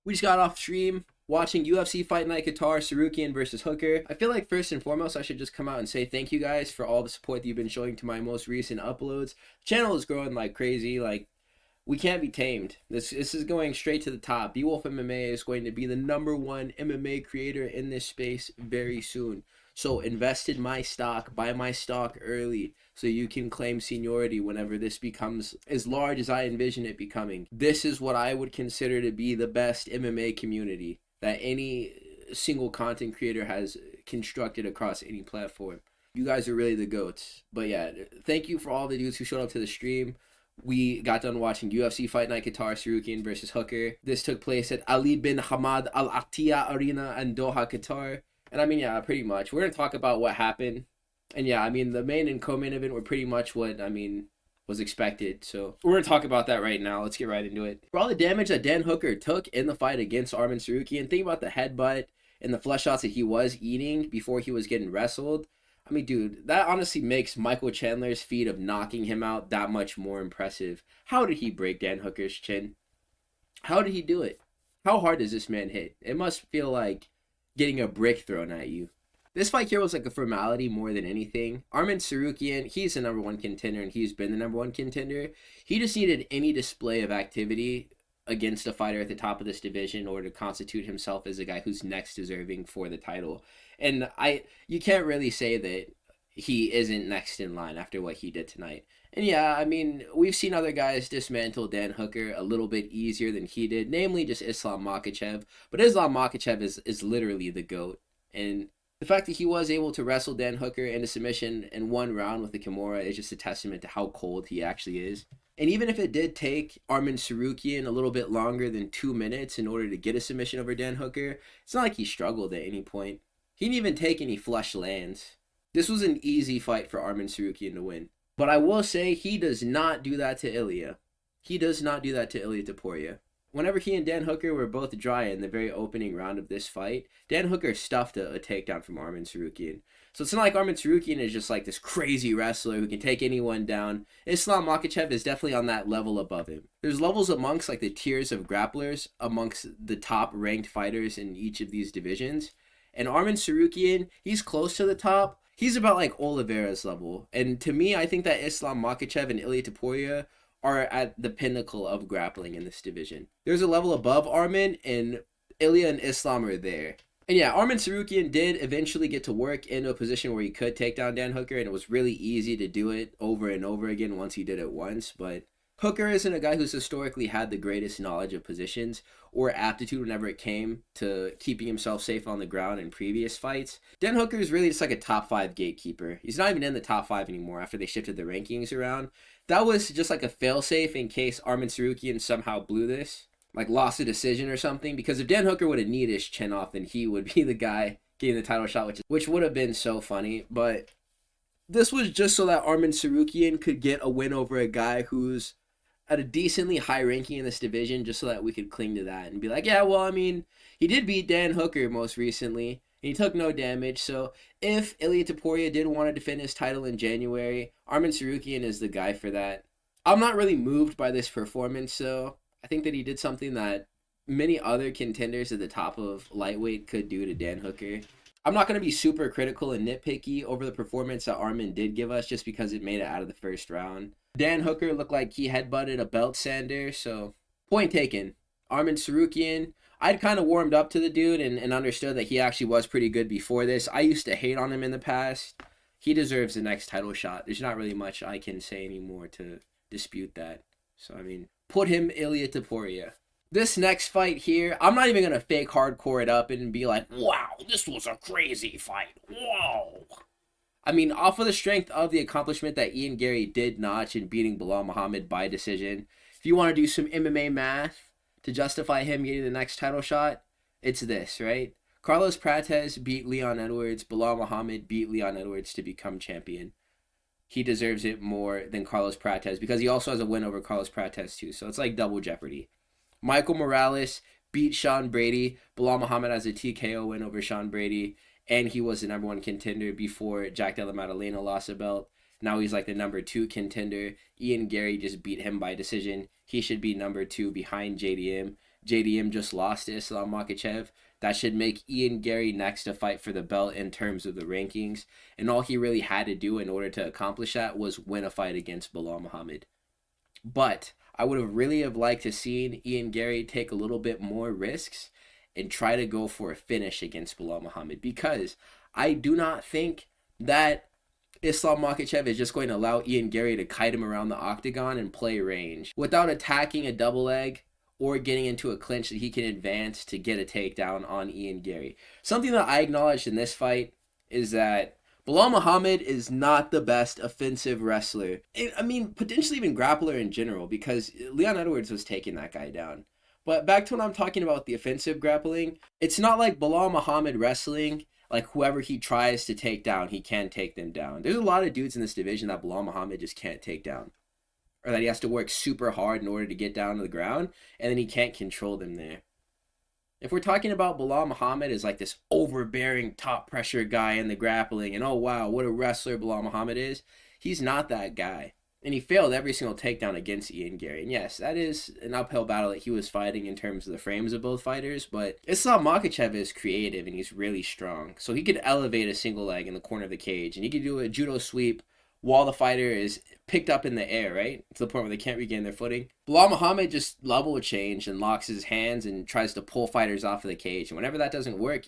We just got off stream watching UFC Fight Night Qatar, Tsarukyan versus Hooker. I feel like first and foremost, I should just come out and say thank you guys for all the support that you've been showing to my most recent uploads. The channel is growing like crazy. Like, we can't be tamed. This is going straight to the top. Beowulf MMA is going to be the #1 MMA creator in this space very soon. So invest in my stock, buy my stock early, so you can claim seniority whenever this becomes as large as I envision it becoming. This is what I would consider to be the best MMA community that any single content creator has constructed across any platform. You guys are really the GOATs. But yeah, thank you for all the dudes who showed up to the stream. We got done watching UFC Fight Night Qatar, Tsarukyan versus Hooker. This took place at Ali bin Hamad Al Attiyah Arena in Doha, Qatar. And I mean, yeah, pretty much. We're going to talk about what happened. And yeah, I mean, the main and co-main event were pretty much what, was expected. So we're going to talk about that right now. Let's get right into it. For all the damage that Dan Hooker took in the fight against ARMAN TSARUKYAN, think about the headbutt and the flesh shots that he was eating before he was getting wrestled. I mean, dude, that honestly makes Michael Chandler's feat of knocking him out that much more impressive. How did he break Dan Hooker's chin? How did he do it? How hard does this man hit? It must feel like getting a brick thrown at you. This fight here was like a formality more than anything. ARMAN TSARUKYAN, he's the #1 contender, and he's been the #1 contender. He just needed any display of activity against a fighter at the top of this division in order to constitute himself as a guy who's next deserving for the title. And you can't really say that he isn't next in line after what he did tonight. And yeah, I mean, we've seen other guys dismantle Dan Hooker a little bit easier than he did, namely just Islam Makhachev. But Islam Makhachev is literally the GOAT. And the fact that he was able to wrestle Dan Hooker into submission in one round with the Kimura is just a testament to how cold he actually is. And even if it did take ARMAN TSARUKYAN a little bit longer than 2 minutes in order to get a submission over Dan Hooker, it's not like he struggled at any point. He didn't even take any flush lands. This was an easy fight for ARMAN TSARUKYAN to win. But I will say, he does not do that to Ilia. He does not do that to Ilia Topuria. Whenever he and Dan Hooker were both dry in the very opening round of this fight, Dan Hooker stuffed a takedown from ARMAN TSARUKYAN. So it's not like ARMAN TSARUKYAN is just like this crazy wrestler who can take anyone down. Islam Makhachev is definitely on that level above him. There's levels amongst like the tiers of grapplers amongst the top ranked fighters in each of these divisions. And ARMAN TSARUKYAN, he's close to the top. He's about like Oliveira's level. And to me, I think that Islam Makhachev and Ilia Topuria are at the pinnacle of grappling in this division. There's a level above ARMAN, and Ilia and Islam are there. And yeah, ARMAN TSARUKYAN did eventually get to work into a position where he could take down Dan Hooker, and it was really easy to do it over and over again once he did it once. But Hooker isn't a guy who's historically had the greatest knowledge of positions or aptitude whenever it came to keeping himself safe on the ground in previous fights. Dan Hooker is really just like a top 5 gatekeeper. He's not even in the top 5 anymore after they shifted the rankings around. That was just like a failsafe in case ARMAN TSARUKYAN somehow blew this, like lost a decision or something. Because if Dan Hooker would have kneed his chin off, then he would be the guy getting the title shot, which would have been so funny. But this was just so that ARMAN TSARUKYAN could get a win over a guy who's at a decently high ranking in this division, just so that we could cling to that and be like, yeah, well, I mean, he did beat Dan Hooker most recently, and he took no damage. So if Ilia Topuria did want to defend his title in January, ARMAN TSARUKYAN is the guy for that. I'm not really moved by this performance, though. I think that he did something that many other contenders at the top of lightweight could do to Dan Hooker. I'm not going to be super critical and nitpicky over the performance that ARMAN did give us just because it made it out of the first round. Dan Hooker looked like he headbutted a belt sander, so point taken. ARMAN TSARUKYAN, I'd kind of warmed up to the dude and understood that he actually was pretty good before this. I used to hate on him in the past. He deserves the next title shot. There's not really much I can say anymore to dispute that. So, I mean, put him Ilia Topuria. This next fight here, I'm not even going to fake hardcore it up and be like, wow, this was a crazy fight. Whoa. I mean, off of the strength of the accomplishment that Ian Garry did notch in beating Belal Muhammad by decision, if you want to do some MMA math to justify him getting the next title shot, it's this, right? Carlos Prates beat Leon Edwards. Belal Muhammad beat Leon Edwards to become champion. He deserves it more than Carlos Prates because he also has a win over Carlos Prates too. So it's like double jeopardy. Michael Morales beat Sean Brady. Belal Muhammad has a TKO win over Sean Brady. And he was the #1 contender before Jack Della Maddalena lost the belt. Now he's like the #2 contender. Ian Garry just beat him by decision. He should be #2 behind JDM JDM just lost to Islam Makhachev. That should make Ian Garry next to fight for the belt in terms of the rankings. And all he really had to do in order to accomplish that was win a fight against Belal Muhammad. But I would have really have liked to seen Ian Garry take a little bit more risks and try to go for a finish against Belal Muhammad, because I do not think that Islam Makhachev is just going to allow Ian Garry to kite him around the octagon and play range without attacking a double leg or getting into a clinch that he can advance to get a takedown on Ian Garry. Something that I acknowledged in this fight is that Belal Muhammad is not the best offensive wrestler. I mean, potentially even grappler in general, because Leon Edwards was taking that guy down. But back to what I'm talking about, the offensive grappling, it's not like Belal Muhammad wrestling, like whoever he tries to take down, he can take them down. There's a lot of dudes in this division that Belal Muhammad just can't take down, or that he has to work super hard in order to get down to the ground, and then he can't control them there. If we're talking about Belal Muhammad as like this overbearing top pressure guy in the grappling, and oh wow, what a wrestler Belal Muhammad is, he's not that guy. And he failed every single takedown against Ian Garry. And yes, that is an uphill battle that he was fighting in terms of the frames of both fighters, but Islam Makhachev is creative and he's really strong. So he could elevate a single leg in the corner of the cage, and he could do a judo sweep while the fighter is picked up in the air, right? To the point where they can't regain their footing. Belal Muhammad just level change and locks his hands and tries to pull fighters off of the cage. And whenever that doesn't work,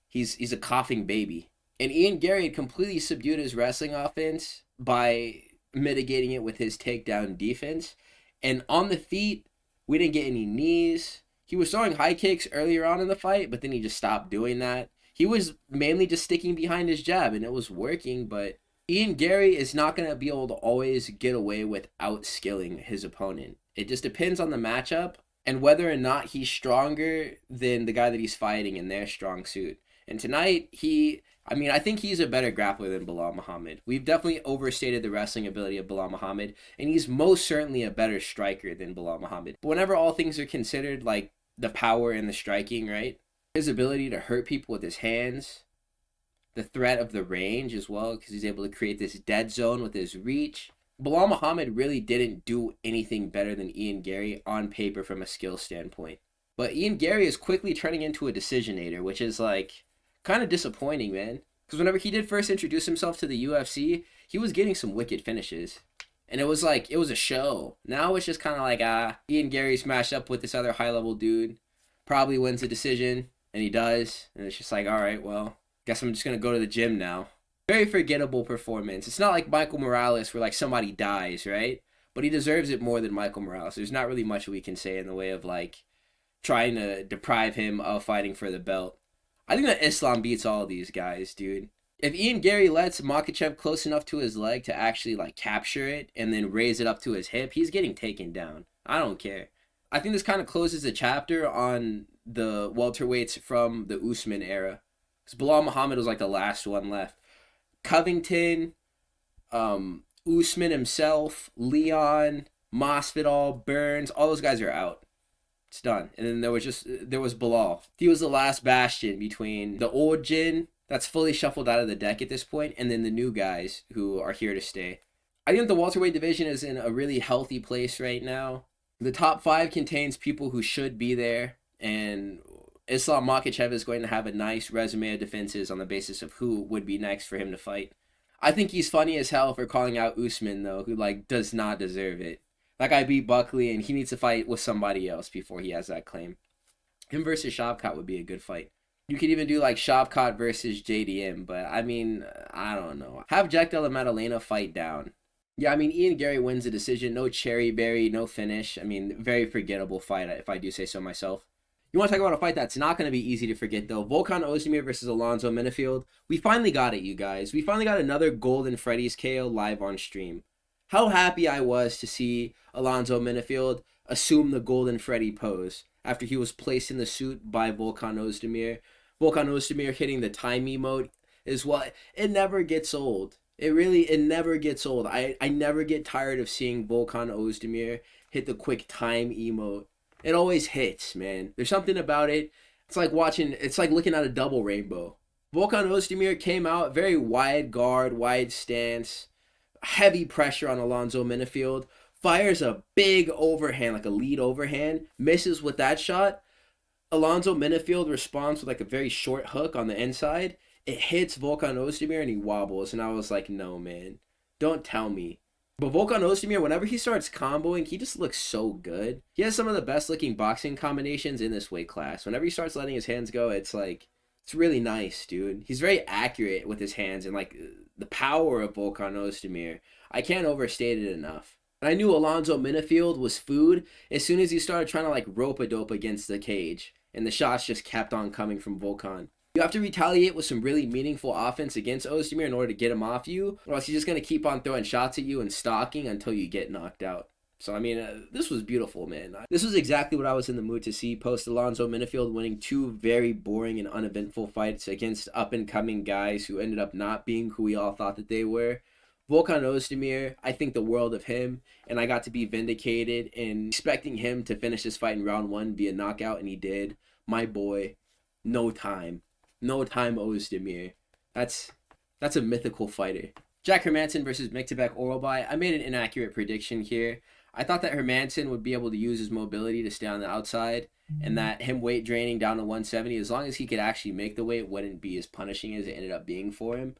he's a coughing baby. And Ian Garry had completely subdued his wrestling offense by mitigating it with his takedown defense. And on the feet, we didn't get any knees. He was throwing high kicks earlier on in the fight, but then he just stopped doing that. He was mainly just sticking behind his jab, and it was working, but Ian Garry is not going to be able to always get away with outskilling his opponent. It just depends on the matchup and whether or not he's stronger than the guy that he's fighting in their strong suit. And tonight, I think he's a better grappler than Belal Muhammad. We've definitely overstated the wrestling ability of Belal Muhammad, and he's most certainly a better striker than Belal Muhammad. But whenever all things are considered, like the power and the striking, right? His ability to hurt people with his hands, the threat of the range as well, because he's able to create this dead zone with his reach. Belal Muhammad really didn't do anything better than Ian Garry on paper from a skill standpoint. But Ian Garry is quickly turning into a decisionator, which is like kind of disappointing, man. Because whenever he did first introduce himself to the UFC, he was getting some wicked finishes. And it was a show. Now it's just kind of like, Ian Garry's matched up with this other high-level dude. Probably wins a decision, and he does. And it's just like, all right, well, guess I'm just going to go to the gym now. Very forgettable performance. It's not like Michael Morales where like somebody dies, right? But he deserves it more than Michael Morales. There's not really much we can say in the way of like trying to deprive him of fighting for the belt. I think that Islam beats all of these guys, dude. If Ian Garry lets Makhachev close enough to his leg to actually like capture it and then raise it up to his hip, he's getting taken down. I don't care. I think this kind of closes the chapter on the welterweights from the Usman era. Because Belal Muhammad was like the last one left. Covington, Usman himself, Leon, Masvidal, Burns, all those guys are out. It's done. And then there was Belal. He was the last bastion between the old gin that's fully shuffled out of the deck at this point, and then the new guys who are here to stay. I think the welterweight division is in a really healthy place right now. The top 5 contains people who should be there, and Islam Makhachev is going to have a nice resume of defenses on the basis of who would be next for him to fight. I think he's funny as hell for calling out Usman, though, who like does not deserve it. That guy beat Buckley, and he needs to fight with somebody else before he has that claim. Him versus Shavkat would be a good fight. You could even do like Shavkat versus JDM, but I mean, I don't know. Have Jack Della Maddalena fight down. Yeah, I mean, Ian Garry wins the decision. No cherry berry, no finish. I mean, very forgettable fight, if I do say so myself. You want to talk about a fight that's not going to be easy to forget, though. Volkan Oezdemir versus Alonzo Menifield. We finally got it, you guys. We finally got another Golden Freddy's KO live on stream. How happy I was to see Alonzo Menifield assume the Golden Freddy pose after he was placed in the suit by Volkan Oezdemir. Volkan Oezdemir hitting the time emote is what it never gets old. It never gets old. I never get tired of seeing Volkan Oezdemir hit the quick time emote. It always hits, man. There's something about it. It's like looking at a double rainbow. Volkan Oezdemir came out very wide guard, wide stance, heavy pressure on Alonzo Menifield, fires a big overhand, like a lead overhand, misses with that shot. Alonzo Menifield responds with like a very short hook on the inside. It hits Volkan Oezdemir and he wobbles. And I was like, no, man. Don't tell me. But Volkan Oezdemir, whenever he starts comboing, he just looks so good. He has some of the best looking boxing combinations in this weight class. Whenever he starts letting his hands go, it's like, it's really nice, dude. He's very accurate with his hands, and like the power of Volkan Oezdemir, I can't overstate it enough. And I knew Alonzo Menifield was food as soon as he started trying to like rope-a-dope against the cage. And the shots just kept on coming from Volkan. You have to retaliate with some really meaningful offense against Oezdemir in order to get him off you, or else he's just going to keep on throwing shots at you and stalking until you get knocked out. So, I mean, this was beautiful, man. This was exactly what I was in the mood to see post Alonzo Menifield winning two very boring and uneventful fights against up-and-coming guys who ended up not being who we all thought that they were. Volkan Oezdemir, I think the world of him, and I got to be vindicated in expecting him to finish this fight in round 1 via knockout, and he did. My boy, no time Oezdemir. That's a mythical fighter. Jack Hermanson versus Myktybek Orolbai. I made an inaccurate prediction here. I thought that Hermanson would be able to use his mobility to stay on the outside, and that him weight draining down to 170, as long as he could actually make the weight, wouldn't be as punishing as it ended up being for him.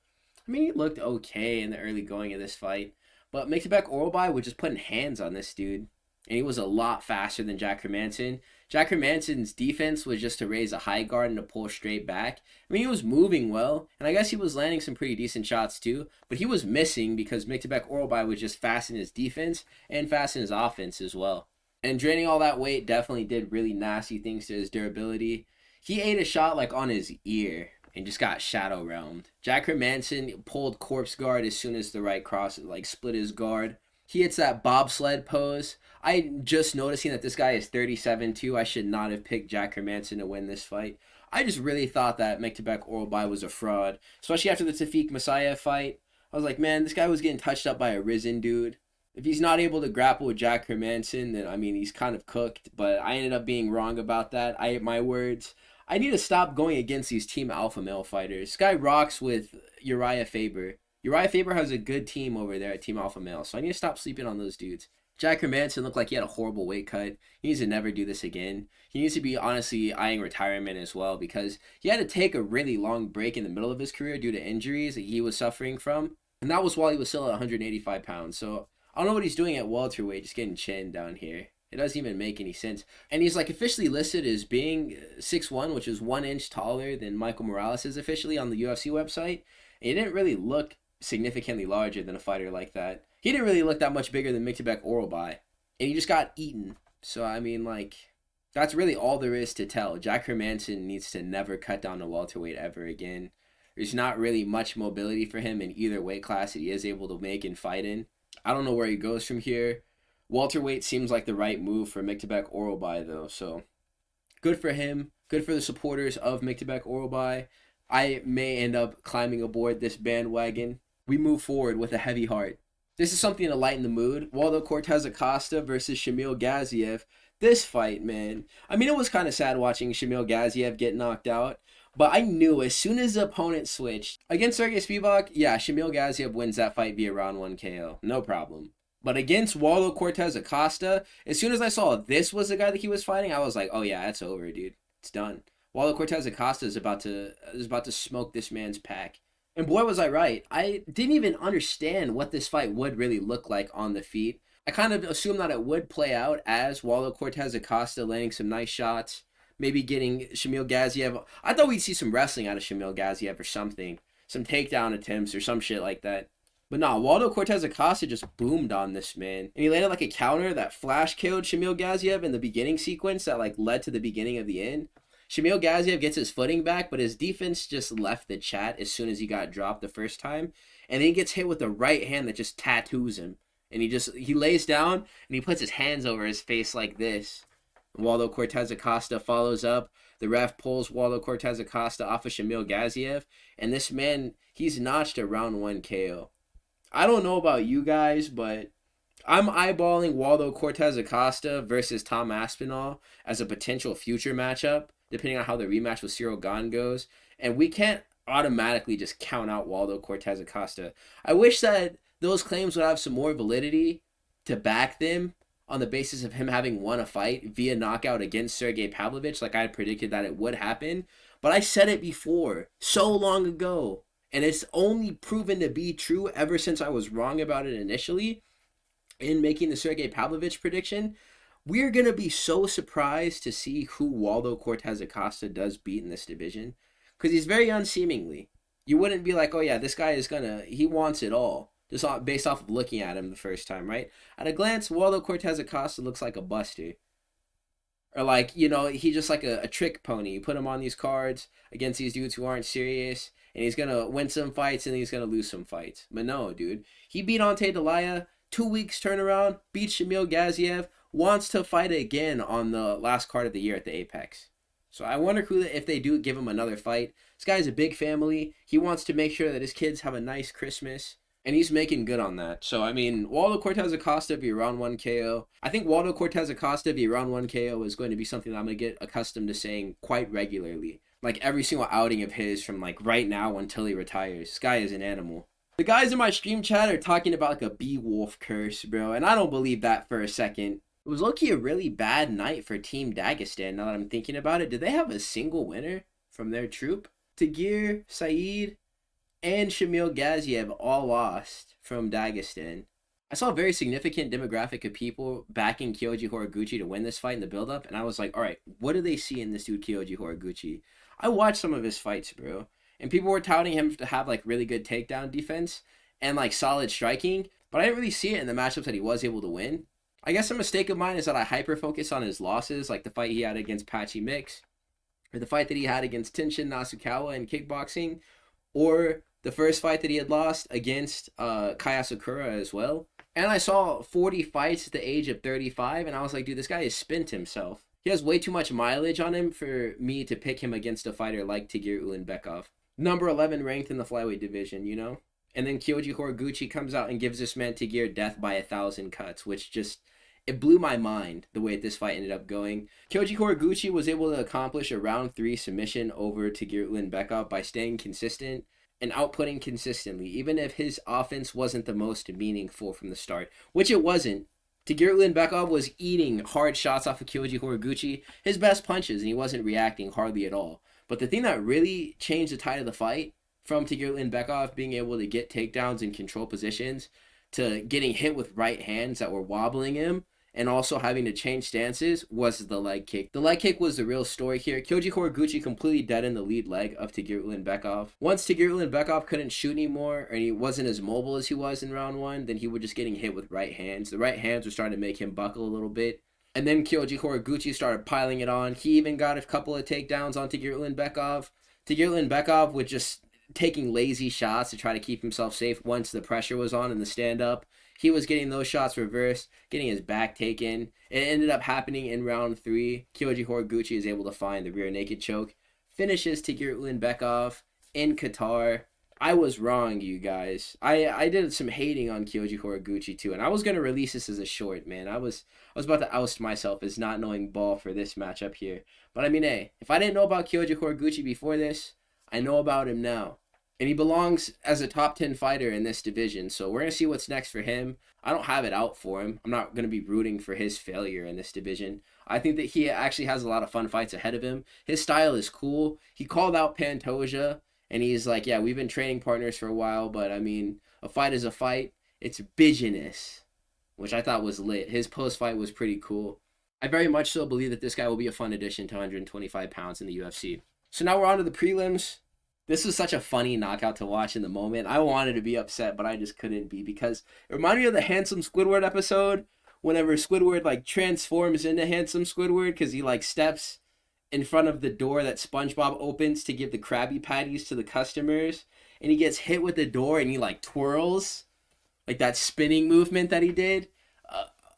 I mean, he looked okay in the early going of this fight, but Myktybek Orolbai was just putting hands on this dude, and he was a lot faster than Jack Hermanson. Jack Hermanson's defense was just to raise a high guard and to pull straight back. I mean, he was moving well, and I guess he was landing some pretty decent shots too, but he was missing because Myktybek Orolbai was just fast in his defense and fast in his offense as well. And draining all that weight definitely did really nasty things to his durability. He ate a shot like on his ear and just got shadow realmed. Jack Hermanson pulled corpse guard as soon as the right cross like split his guard. He hits that bobsled pose. I'm just noticing that this guy is 37 too. I should not have picked Jack Hermanson to win this fight. I just really thought that Myktybek Orolbai was a fraud, especially after the Tafik Masayev fight. I was like, man, this guy was getting touched up by a risen dude. If he's not able to grapple with Jack Hermanson, then I mean, he's kind of cooked. But I ended up being wrong about that. I ate my words. I need to stop going against these team alpha male fighters. This guy rocks with Uriah Faber. Uriah Faber has a good team over there at Team Alpha Male, so I need to stop sleeping on those dudes. Jack Hermanson looked like he had a horrible weight cut. He needs to never do this again. He needs to be honestly eyeing retirement as well, because he had to take a really long break in the middle of his career due to injuries that he was suffering from. And that was while he was still at 185 pounds. So I don't know what he's doing at welterweight, just getting chinned down here. It doesn't even make any sense. And he's like officially listed as being 6'1", which is 1 inch taller than Michael Morales is officially on the UFC website. And he didn't really look significantly larger than a fighter like that. He didn't really look that much bigger than Myktybek Orolbai. And he just got eaten. So, I mean, like, that's really all there is to tell. Jack Hermanson needs to never cut down to welterweight ever again. There's not really much mobility for him in either weight class that he is able to make and fight in. I don't know where he goes from here. Welterweight seems like the right move for Myktybek Orolbai, though. So, good for him. Good for the supporters of Myktybek Orolbai. I may end up climbing aboard this bandwagon. We move forward with a heavy heart. This is something to lighten the mood. Waldo Cortes-Acosta versus Shamiel Gaziev. This fight, man. I mean, it was kind of sad watching Shamiel Gaziev get knocked out. But I knew as soon as the opponent switched. Against Sergey Spivak, yeah, Shamiel Gaziev wins that fight via round 1 KO. No problem. But against Waldo Cortes-Acosta, as soon as I saw this was the guy that he was fighting, I was like, oh yeah, it's over, dude. It's done. Waldo Cortes-Acosta is about to smoke this man's pack. And boy, was I right. I didn't even understand what this fight would really look like on the feet. I kind of assumed that it would play out as Waldo Cortes-Acosta landing some nice shots, maybe getting Shamiel Gaziev. I thought we'd see some wrestling out of Shamiel Gaziev or something. Some takedown attempts or some shit like that. But nah, Waldo Cortes-Acosta just boomed on this man. And he landed like a counter that flash killed Shamiel Gaziev in the beginning sequence that like led to the beginning of the end. Shamiel Gaziev gets his footing back, but his defense just left the chat as soon as he got dropped the first time. And then he gets hit with the right hand that just tattoos him. And he lays down and he puts his hands over his face like this. Waldo Cortes-Acosta follows up. The ref pulls Waldo Cortes-Acosta off of Shamiel Gaziev. And this man, he's notched a round 1 KO. I don't know about you guys, but I'm eyeballing Waldo Cortes-Acosta versus Tom Aspinall as a potential future matchup, depending on how the rematch with Cyril Gane goes. And we can't automatically just count out Waldo Cortes-Acosta. I wish that those claims would have some more validity, to back them on the basis of him having won a fight via knockout against Sergey Pavlovich, like I had predicted that it would happen. But I said it before, so long ago, and it's only proven to be true ever since I was wrong about it initially in making the Sergey Pavlovich prediction. We're going to be so surprised to see who Waldo Cortes-Acosta does beat in this division, because he's very unseemingly. You wouldn't be like, oh yeah, this guy is he wants it all, just based off of looking at him the first time, right? At a glance, Waldo Cortes-Acosta looks like a buster. Or like, he's just like a trick pony. You put him on these cards against these dudes who aren't serious, and he's going to win some fights and he's going to lose some fights. But no, dude. He beat Ante Delaya, 2 weeks turnaround, beat Shamiel Gaziev, wants to fight again on the last card of the year at the Apex. So I wonder if they do give him another fight. This guy's a big family. He wants to make sure that his kids have a nice Christmas, and he's making good on that. So, I mean, Waldo Cortes-Acosta via round 1 KO. I think Waldo Cortes-Acosta via round 1 KO is going to be something that I'm going to get accustomed to saying quite regularly. Like every single outing of his from like right now until he retires. This guy is an animal. The guys in my stream chat are talking about like a Beowulf curse, bro, and I don't believe that for a second. It was low-key a really bad night for Team Dagestan, now that I'm thinking about it. Did they have a single winner from their troop? Tagir, Saygid, and Shamiel Gaziev all lost from Dagestan. I saw a very significant demographic of people backing Kyoji Horiguchi to win this fight in the build-up, and I was like, alright, what do they see in this dude Kyoji Horiguchi? I watched some of his fights, bro, and people were touting him to have like really good takedown defense and like solid striking, but I didn't really see it in the matchups that he was able to win. I guess a mistake of mine is that I hyper-focus on his losses, like the fight he had against Patchy Mix, or the fight that he had against Tenshin Nasukawa in kickboxing, or the first fight that he had lost against Kaya Sakura as well. And I saw 40 fights at the age of 35, and I was like, dude, this guy has spent himself. He has way too much mileage on him for me to pick him against a fighter like Tagir Ulanbekov. Number 11 ranked in the flyweight division, And then Kyoji Horiguchi comes out and gives this man Tagir death by 1,000 cuts, which just, it blew my mind the way this fight ended up going. Kyoji Horiguchi was able to accomplish a round 3 submission over Tagir Ulanbekov by staying consistent and outputting consistently, even if his offense wasn't the most meaningful from the start, which it wasn't. Tagir Ulanbekov was eating hard shots off of Kyoji Horiguchi, his best punches, and he wasn't reacting hardly at all. But the thing that really changed the tide of the fight, from Tagir Ulanbekov being able to get takedowns and control positions, to getting hit with right hands that were wobbling him, and also having to change stances, was the leg kick. The leg kick was the real story here. Kyoji Horiguchi completely deadened the lead leg of Tagir Ulanbekov. Once Tagir Ulanbekov couldn't shoot anymore, and he wasn't as mobile as he was in round 1, then he was just getting hit with right hands. The right hands were starting to make him buckle a little bit. And then Kyoji Horiguchi started piling it on. He even got a couple of takedowns on Tagir Ulanbekov. Tagir Ulanbekov was just taking lazy shots to try to keep himself safe once the pressure was on in the stand-up. He was getting those shots reversed, getting his back taken. It ended up happening in round 3. Kyoji Horiguchi is able to find the rear naked choke, finishes Tagir Ulanbekov in Qatar. I was wrong, you guys. I did some hating on Kyoji Horiguchi too, and I was going to release this as a short, man. I was about to oust myself as not knowing ball for this matchup here. But I mean, hey, if I didn't know about Kyoji Horiguchi before this, I know about him now. And he belongs as a top 10 fighter in this division. So we're going to see what's next for him. I don't have it out for him. I'm not going to be rooting for his failure in this division. I think that he actually has a lot of fun fights ahead of him. His style is cool. He called out Pantoja. And he's like, yeah, we've been training partners for a while. But, I mean, a fight is a fight. It's business. Which I thought was lit. His post-fight was pretty cool. I very much so believe that this guy will be a fun addition to 125 pounds in the UFC. So now we're on to the prelims. This was such a funny knockout to watch in the moment. I wanted to be upset, but I just couldn't be, because it reminded me of the Handsome Squidward episode, whenever Squidward like transforms into Handsome Squidward, because he like steps in front of the door that SpongeBob opens to give the Krabby Patties to the customers, and he gets hit with the door and he like twirls, like that spinning movement that he did.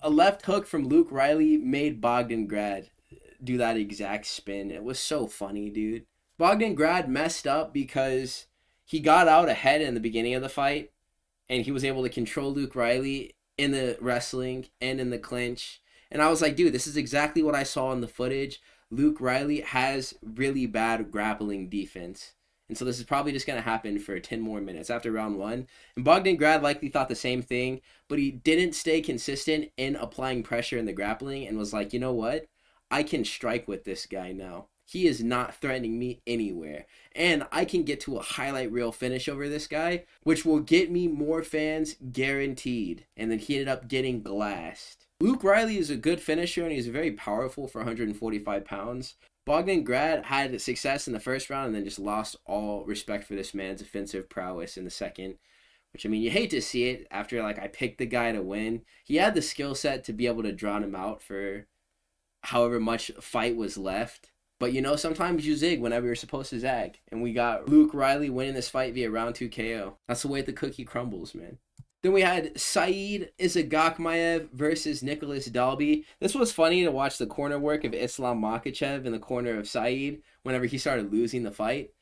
A left hook from Luke Riley made Bogdan Grad do that exact spin. It was so funny, dude. Bogdan Grad messed up because he got out ahead in the beginning of the fight, and he was able to control Luke Riley in the wrestling and in the clinch. And I was like, dude, this is exactly what I saw in the footage. Luke Riley has really bad grappling defense. And so this is probably just going to happen for 10 more minutes after round 1. And Bogdan Grad likely thought the same thing, but he didn't stay consistent in applying pressure in the grappling and was like, you know what? I can strike with this guy now. He is not threatening me anywhere. And I can get to a highlight reel finish over this guy, which will get me more fans guaranteed. And then he ended up getting glassed. Luke Riley is a good finisher and he's very powerful for 145 pounds. Bogdan Grad had success in the first round and then just lost all respect for this man's offensive prowess in the second. Which, I mean, you hate to see it after, like, I picked the guy to win. He had the skill set to be able to drown him out for however much fight was left. But, you know, sometimes you zig whenever you're supposed to zag. And we got Luke Riley winning this fight via round 2 KO. That's the way the cookie crumbles, man. Then we had Said Izagakhmaev versus Nicholas Dalby. This was funny to watch the corner work of Islam Makhachev in the corner of Said whenever he started losing the fight.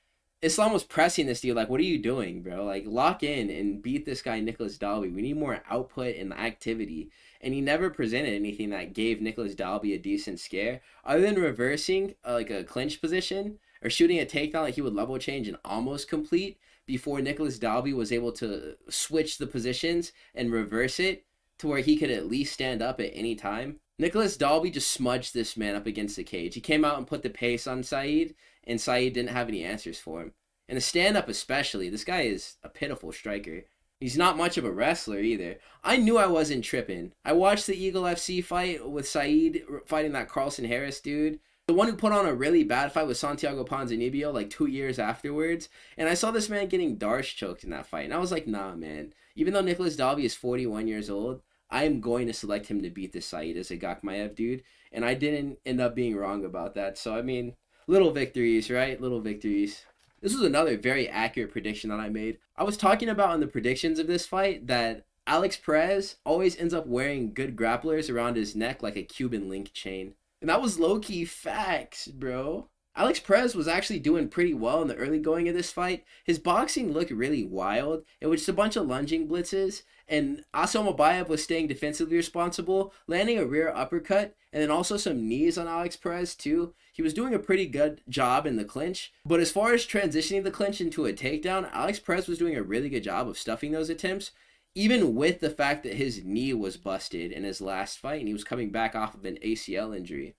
Islam was pressing this dude like, what are you doing, bro? Like, lock in and beat this guy Nicholas Dalby. We need more output and activity. And he never presented anything that gave Nicholas Dalby a decent scare, other than reversing like a clinch position or shooting a takedown like he would level change and almost complete before Nicholas Dalby was able to switch the positions and reverse it to where he could at least stand up at any time. Nicholas Dalby just smudged this man up against the cage. He came out and put the pace on Said, and Said didn't have any answers for him. And the stand-up especially, this guy is a pitiful striker. He's not much of a wrestler either. I knew I wasn't tripping. I watched the Eagle FC fight with Said fighting that Carlson Harris dude. The one who put on a really bad fight was Santiago Ponzinibbio like 2 years afterwards. And I saw this man getting Darce choked in that fight. And I was like, nah, man. Even though Nicholas Dalby is 41 years old, I am going to select him to beat this Said Izagakhmaev dude. And I didn't end up being wrong about that. So, I mean, little victories, right? Little victories. This was another very accurate prediction that I made. I was talking about in the predictions of this fight that Alex Perez always ends up wearing good grapplers around his neck like a Cuban link chain. And that was low-key facts, bro. Alex Perez was actually doing pretty well in the early going of this fight. His boxing looked really wild. It was just a bunch of lunging blitzes, and Almabayev was staying defensively responsible, landing a rear uppercut, and then also some knees on Alex Perez too. He was doing a pretty good job in the clinch, but as far as transitioning the clinch into a takedown, Alex Perez was doing a really good job of stuffing those attempts, even with the fact that his knee was busted in his last fight, and he was coming back off of an ACL injury.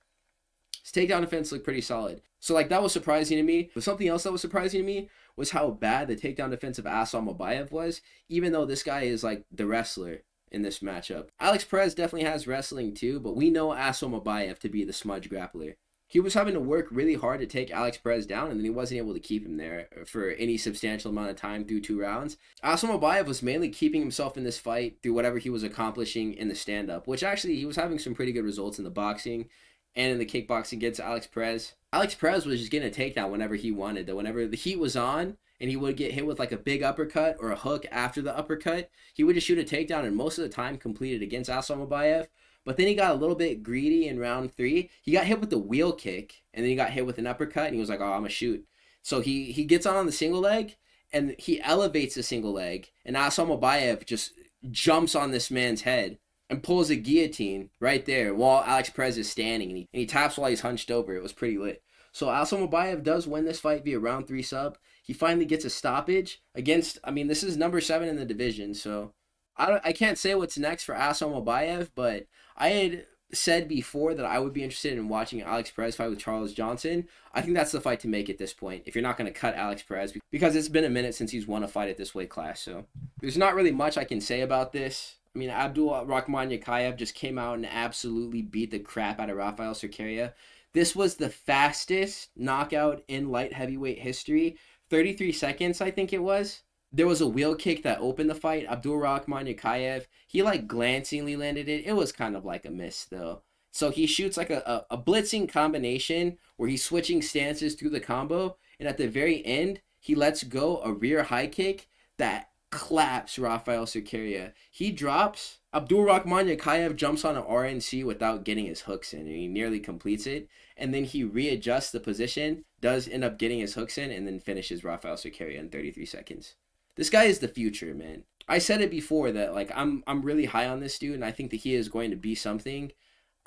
His takedown defense looked pretty solid. So, like, that was surprising to me. But something else that was surprising to me was how bad the takedown defense of Almabayev was, even though this guy is, like, the wrestler in this matchup. Alex Perez definitely has wrestling, too, but we know Almabayev to be the smudge grappler. He was having to work really hard to take Alex Perez down, and then he wasn't able to keep him there for any substantial amount of time through 2 rounds. Almabayev was mainly keeping himself in this fight through whatever he was accomplishing in the stand-up, which actually he was having some pretty good results in the boxing and in the kickboxing against Alex Perez. Alex Perez was just getting a takedown whenever he wanted, though. Whenever the heat was on and he would get hit with like a big uppercut or a hook after the uppercut, he would just shoot a takedown and most of the time completed against Almabayev. But then he got a little bit greedy in round 3. He got hit with the wheel kick and then he got hit with an uppercut and he was like, oh, I'm gonna shoot. So he gets on the single leg and he elevates the single leg and Almabayev just jumps on this man's head and pulls a guillotine right there while Alex Perez is standing. And he taps while he's hunched over. It was pretty lit. So Almabayev does win this fight via round 3 sub. He finally gets a stoppage against, I mean, this is number 7 in the division. So I can't say what's next for Almabayev, but I had said before that I would be interested in watching Alex Perez fight with Charles Johnson. I think that's the fight to make at this point, if you're not going to cut Alex Perez, because it's been a minute since he's won a fight at this weight class. So there's not really much I can say about this. I mean, Abdul Rakhman Yakaev just came out and absolutely beat the crap out of Raffael Cerqueria. This was the fastest knockout in light heavyweight history. 33 seconds, I think it was. There was a wheel kick that opened the fight. Abdul Rakhman Yakaev, he like glancingly landed it. It was kind of like a miss though. So he shoots like a blitzing combination where he's switching stances through the combo. And at the very end, he lets go a rear high kick that claps Raffael Cerqueria. He drops. Abdul Rakhman Yakaev jumps on an RNC without getting his hooks in, and he nearly completes it. And then he readjusts the position, does end up getting his hooks in, and then finishes Raffael Cerqueria in 33 seconds. This guy is the future, man. I said it before that like I'm really high on this dude, and I think that he is going to be something.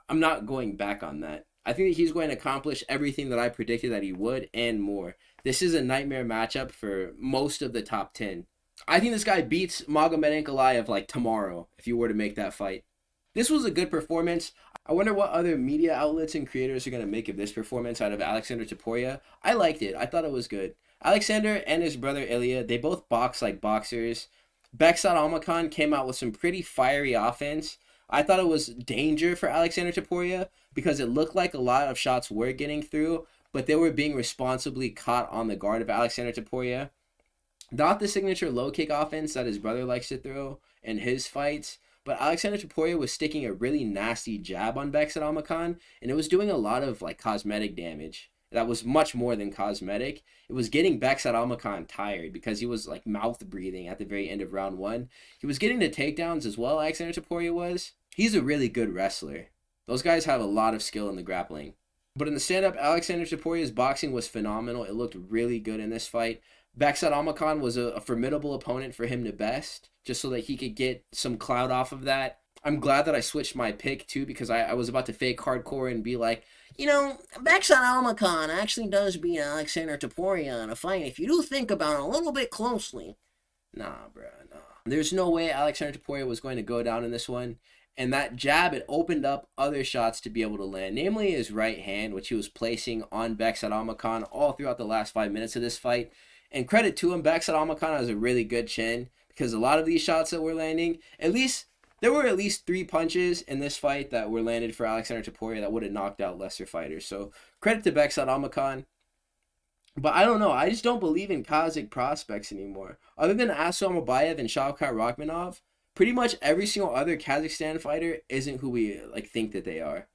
I'm not going back on that. I think that he's going to accomplish everything that I predicted that he would and more. This is a nightmare matchup for most of the top 10. I think this guy beats Magomed Ankalaev like tomorrow if you were to make that fight. This was a good performance. I wonder what other media outlets and creators are going to make of this performance out of Alexander Topuria. I liked it. I thought it was good. Alexander and his brother Ilya, they both box like boxers. Beksat Almakhan came out with some pretty fiery offense. I thought it was danger for Alexander Topuria because it looked like a lot of shots were getting through, but they were being responsibly caught on the guard of Alexander Topuria. Not the signature low kick offense that his brother likes to throw in his fights, but Alexander Topuria was sticking a really nasty jab on Beksat Almakhan, and it was doing a lot of like cosmetic damage. That was much more than cosmetic. It was getting Beksat Almakhan tired because he was like mouth breathing at the very end of round 1. He was getting the takedowns as well, Alexander Topuria was. He's a really good wrestler. Those guys have a lot of skill in the grappling. But in the stand-up, Alexander Topuria's boxing was phenomenal. It looked really good in this fight. Beksat Almakhan was a formidable opponent for him to best, just so that he could get some clout off of that. I'm glad that I switched my pick, too, because I was about to fake hardcore and be like, you know, Beksat Almakhan actually does beat Alexander Topuria in a fight if you do think about it a little bit closely. Nah, bro, nah. There's no way Alexander Topuria was going to go down in this one. And that jab, it opened up other shots to be able to land, namely his right hand, which he was placing on Beksat Almakhan all throughout the last 5 minutes of this fight. And credit to him, Beksat Almakhan has a really good chin because a lot of these shots that were landing, there were at least 3 punches in this fight that were landed for Alexander Topuria that would have knocked out lesser fighters. So credit to Beksat Almakhan. But I don't know. I just don't believe in Kazakh prospects anymore. Other than Almabayev and Shavkat Rakhmanov, pretty much every single other Kazakhstan fighter isn't who we think that they are.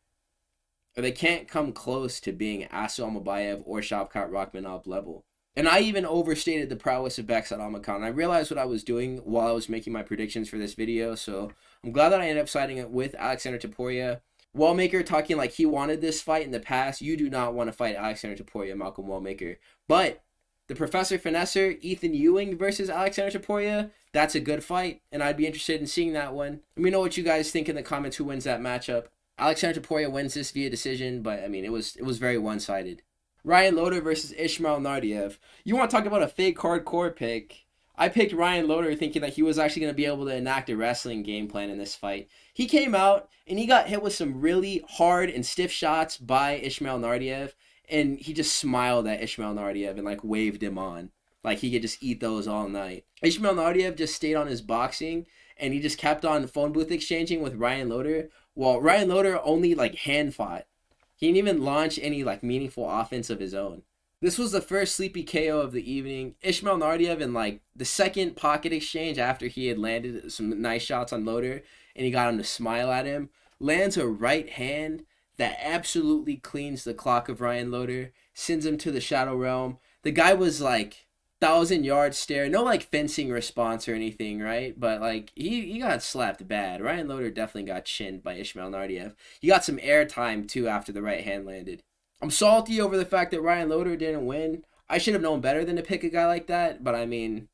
Or they can't come close to being Almabayev or Shavkat Rakhmanov level. And I even overstated the prowess of Beksat Almakhan. I realized what I was doing while I was making my predictions for this video, so I'm glad that I ended up siding it with Alexander Topuria. Wallmaker talking like he wanted this fight in the past. You do not want to fight Alexander Topuria, Malcolm Wallmaker. But the Professor Finesser, Ethan Ewing versus Alexander Topuria, that's a good fight, and I'd be interested in seeing that one. Let me know what you guys think in the comments who wins that matchup. Alexander Topuria wins this via decision, but I mean, it was very one-sided. Ryan Loder versus Ismail Nardiev. You want to talk about a fake hardcore pick? I picked Ryan Loder thinking that he was actually going to be able to enact a wrestling game plan in this fight. He came out and he got hit with some really hard and stiff shots by Ismail Nardiev, and he just smiled at Ismail Nardiev and like waved him on. Like he could just eat those all night. Ismail Nardiev just stayed on his boxing and he just kept on phone booth exchanging with Ryan Loder, while Ryan Loder only like hand fought. He didn't even launch any like meaningful offense of his own. This was the first sleepy KO of the evening. Ismail Nardiev in like the second pocket exchange after he had landed some nice shots on Loder and he got him to smile at him, lands a right hand that absolutely cleans the clock of Ryan Loder, sends him to the Shadow Realm. The guy was like 1,000-yard stare, no like fencing response or anything, right? But like he got slapped bad. Ryan Loder definitely got chinned by Ismail Nardiev. He got some air time too after the right hand landed. I'm salty over the fact that Ryan Loder didn't win. I should have known better than to pick a guy like that, but I mean,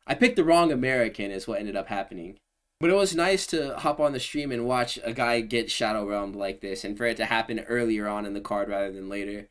I picked the wrong American is what ended up happening. But it was nice to hop on the stream and watch a guy get Shadow Realmed like this, and for it to happen earlier on in the card rather than later.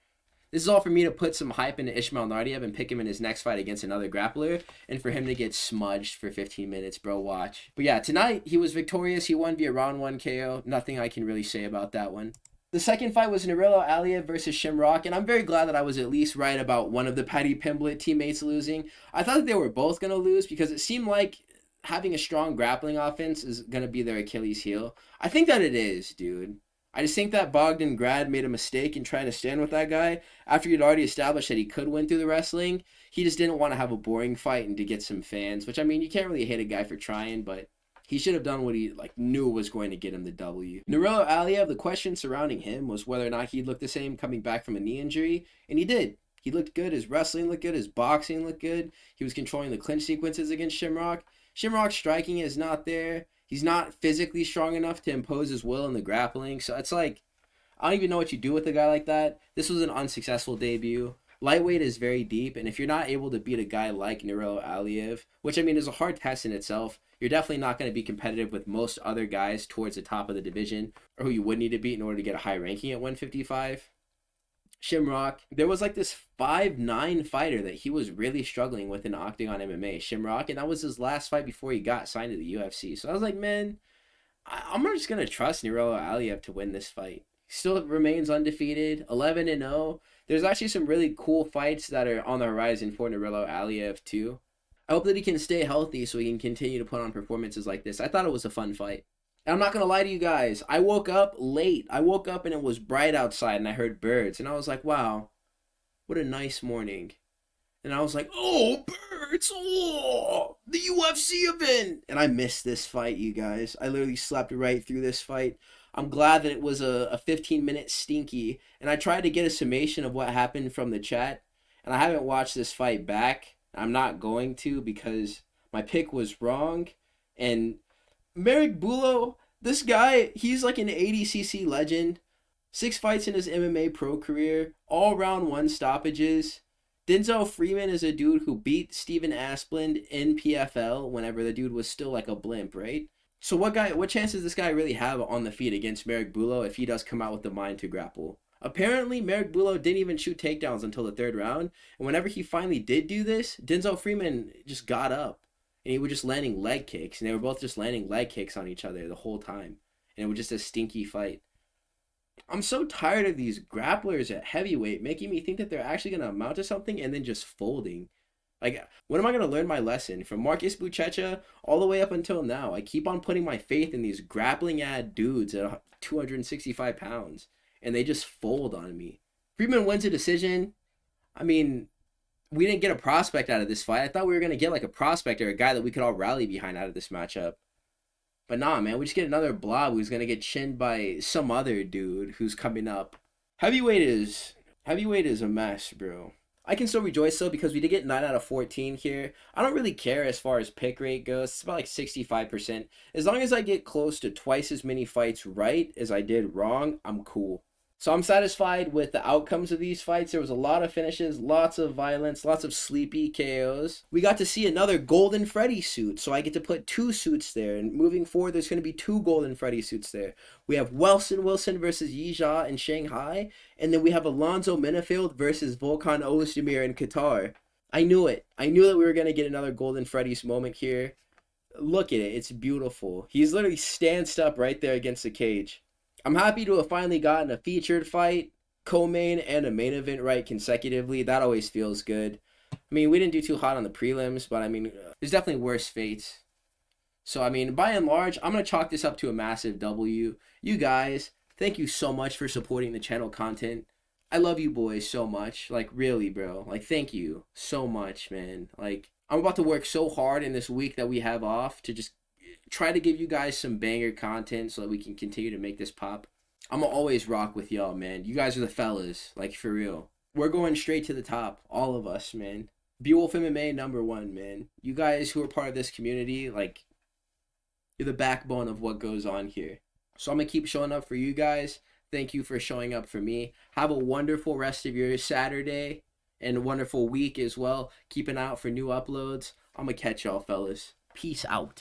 This is all for me to put some hype into Ismail Nardiev and pick him in his next fight against another grappler, and for him to get smudged for 15 minutes, bro, watch. But yeah, tonight he was victorious. He won via round 1 KO. Nothing I can really say about that one. The second fight was Nurullo Aliyev versus Shamrock, and I'm very glad that I was at least right about one of the Paddy Pimblett teammates losing. I thought that they were both going to lose because it seemed like having a strong grappling offense is going to be their Achilles heel. I think that it is, dude. I just think that Bogdan Grad made a mistake in trying to stand with that guy after he'd already established that he could win through the wrestling. He just didn't want to have a boring fight and to get some fans, which I mean, you can't really hate a guy for trying, but he should have done what he knew was going to get him the W. Nurullo Aliyev, the question surrounding him was whether or not he'd look the same coming back from a knee injury, and he did. He looked good. His wrestling looked good. His boxing looked good. He was controlling the clinch sequences against Shamrock. Shamrock's striking is not there. He's not physically strong enough to impose his will in the grappling. So it's like, I don't even know what you do with a guy like that. This was an unsuccessful debut. Lightweight is very deep, and if you're not able to beat a guy like Nurullo Aliev, which I mean is a hard test in itself, you're definitely not going to be competitive with most other guys towards the top of the division, or who you would need to beat in order to get a high ranking at 155. Shamrock, there was like this 5'9" fighter that he was really struggling with in Octagon MMA, Shamrock, and that was his last fight before he got signed to the UFC. So I was like, man, I'm just going to trust Nurullo Aliev to win this fight. He still remains undefeated, 11-0. There's actually some really cool fights that are on the horizon for Nurullo Aliev too. I hope that he can stay healthy so he can continue to put on performances like this. I thought it was a fun fight. And I'm not going to lie to you guys. I woke up late. I woke up and it was bright outside and I heard birds. And I was like, wow, what a nice morning. And I was like, oh, birds. Oh, the UFC event. And I missed this fight, you guys. I literally slept right through this fight. I'm glad that it was a 15-minute stinky. And I tried to get a summation of what happened from the chat. And I haven't watched this fight back. I'm not going to because my pick was wrong. And Marek Bujlo, this guy, he's like an 80cc legend. 6 fights in his MMA pro career. All round 1 stoppages. Denzel Freeman is a dude who beat Steven Asplund in PFL whenever the dude was still like a blimp, right? So what chance does this guy really have on the feet against Marek Bujlo if he does come out with the mind to grapple? Apparently, Marek Bujlo didn't even shoot takedowns until the 3rd round. And whenever he finally did do this, Denzel Freeman just got up. And he was just landing leg kicks. And they were both just landing leg kicks on each other the whole time. And it was just a stinky fight. I'm so tired of these grapplers at heavyweight making me think that they're actually going to amount to something and then just folding. Like, when am I going to learn my lesson? From Marcus Buchecha all the way up until now, I keep on putting my faith in these grappling-ad dudes at 265 pounds. And they just fold on me. Freeman wins a decision. I mean, we didn't get a prospect out of this fight. I thought we were going to get like a prospect or a guy that we could all rally behind out of this matchup. But nah, man, we just get another blob who's going to get chinned by some other dude who's coming up. Heavyweight is a mess, bro. I can still rejoice though because we did get 9 out of 14 here. I don't really care as far as pick rate goes. It's about like 65%. As long as I get close to twice as many fights right as I did wrong, I'm cool. So I'm satisfied with the outcomes of these fights. There was a lot of finishes, lots of violence, lots of sleepy KOs. We got to see another Golden Freddy suit, so I get to put 2 suits there. And moving forward, there's going to be 2 Golden Freddy suits there. We have Wilson versus Yijia in Shanghai, and then we have Alonzo Menifield versus Volkan Oezdemir in Qatar. I knew it. I knew that we were going to get another Golden Freddy's moment here. Look at it. It's beautiful. He's literally stanced up right there against the cage. I'm happy to have finally gotten a featured fight, co-main, and a main event right consecutively. That always feels good. I mean, we didn't do too hot on the prelims, but I mean, there's definitely worse fates. So, I mean, by and large, I'm going to chalk this up to a massive W. You guys, thank you so much for supporting the channel content. I love you boys so much. Like, really, bro. Like, thank you so much, man. Like, I'm about to work so hard in this week that we have off to just try to give you guys some banger content so that we can continue to make this pop. I'm gonna always rock with y'all, man. You guys are the fellas, like, for real. We're going straight to the top, all of us, man. Beowulf MMA #1, man. You guys who are part of this community, like, you're the backbone of what goes on here. So I'm gonna keep showing up for you guys. Thank you for showing up for me. Have a wonderful rest of your Saturday and a wonderful week as well. Keep an eye out for new uploads. I'm gonna catch y'all, fellas. Peace out.